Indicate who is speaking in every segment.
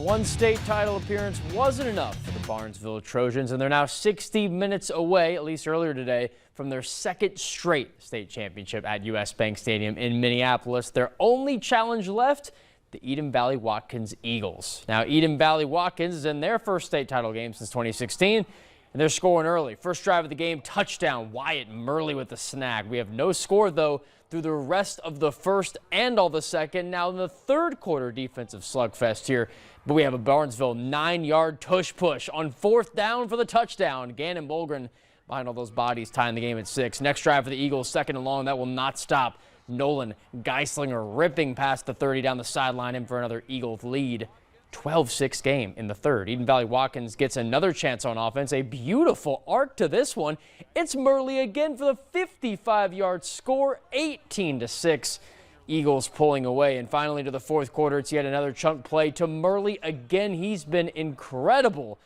Speaker 1: one state title appearance wasn't enough for the Barnesville Trojans, and they're now 60 minutes away, at least earlier today, from their second straight state championship at US Bank Stadium in Minneapolis. Their only challenge left, the Eden Valley Watkins Eagles. Now, Eden Valley Watkins is in their first state title game since 2016, and they're scoring early. First drive of the game, touchdown, Wyatt Murley with the snag. We have no score, though, through the rest of the first and all the second. Now in the third quarter, defensive slugfest here, but we have a Barnesville 9-yard tush push on fourth down for the touchdown. Gannon Bolgren behind all those bodies, tying the game at 6. Next drive for the Eagles, second and long. That will not stop. Nolan Geislinger ripping past the 30 down the sideline in for another Eagles lead. 12-6 game in the third. Eden Valley Watkins gets another chance on offense. A beautiful arc to this one. It's Murley again for the 55-yard score, 18-6. Eagles pulling away. And finally to the fourth quarter, it's yet another chunk play to Murley again. He's been incredible.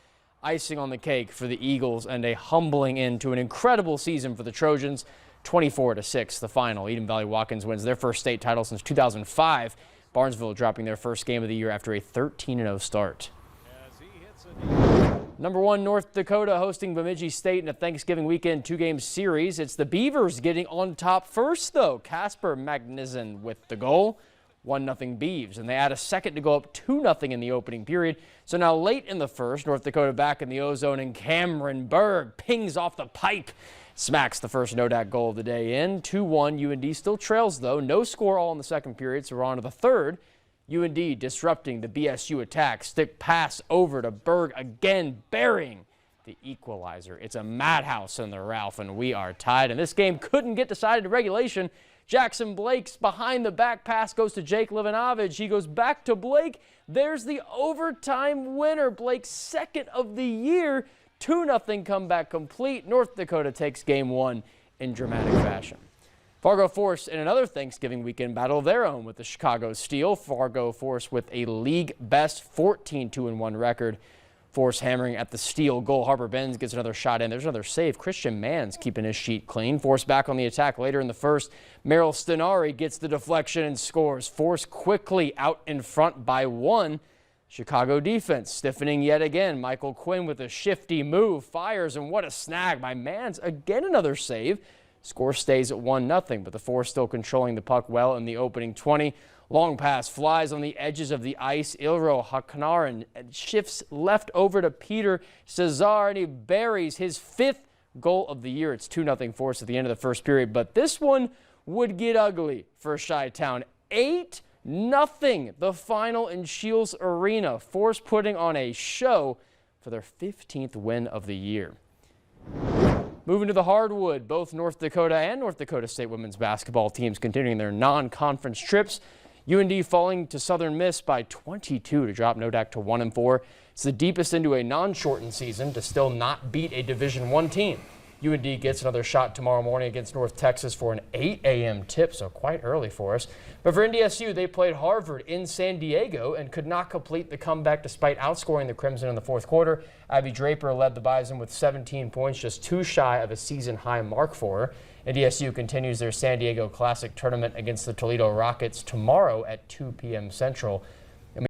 Speaker 1: Icing on the cake for the Eagles and a humbling end to an incredible season for the Trojans. 24-6 the final. Eden Valley Watkins wins their first state title since 2005. Barnesville dropping their first game of the year after a 13-0 start. Number 1 North Dakota hosting Bemidji State in a Thanksgiving weekend 2-game series. It's the Beavers getting on top first, though. Casper Magnuson with the goal. 1-0 Beavs, and they add a second to go up 2-0 in the opening period. So now late in the first, North Dakota back in the O-zone, and Cameron Berg pings off the pipe. Smacks the first NODAC goal of the day in. 2-1. UND still trails, though. No score all in the second period, so we're on to the third. UND disrupting the BSU attack. Stick pass over to Berg again, burying the equalizer. It's a madhouse in the Ralph, and we are tied. And this game couldn't get decided to regulation. Jackson Blake's behind the back pass goes to Jake Livanovich. He goes back to Blake. There's the overtime winner. Blake's second of the year. 2-0 comeback complete. North Dakota takes game 1 in dramatic fashion. Fargo Force in another Thanksgiving weekend battle of their own with the Chicago Steel. Fargo Force with a league best 14-2-1 record. Force hammering at the Steel goal. Harper Benz gets another shot in. There's another save. Christian Mann's keeping his sheet clean. Force back on the attack later in the first. Merrill Stenari gets the deflection and scores. Force quickly out in front by 1. Chicago defense stiffening yet again. Michael Quinn with a shifty move, fires, and what a snag by Mans. Again another save. Score stays at 1-0, but the Force still controlling the puck well in the opening 20. Long pass flies on the edges of the ice. Ilro Hakanaran shifts left over to Peter Cesar, and he buries his 5th goal of the year. It's 2-0 Force at the end of the first period, but this one would get ugly for Chi-Town. 8-0 the final in Shields Arena. Force putting on a show for their 15th win of the year. Moving to the hardwood, both North Dakota and North Dakota State women's basketball teams continuing their non-conference trips. UND falling to Southern Miss by 22 to drop NODAC to 1-4. It's the deepest into a non-shortened season to still not beat a Division I team. UND gets another shot tomorrow morning against North Texas for an 8 a.m. tip, so quite early for us. But for NDSU, they played Harvard in San Diego and could not complete the comeback despite outscoring the Crimson in the fourth quarter. Abby Draper led the Bison with 17 points, just 2 shy of a season-high mark for her. NDSU continues their San Diego Classic tournament against the Toledo Rockets tomorrow at 2 p.m. Central.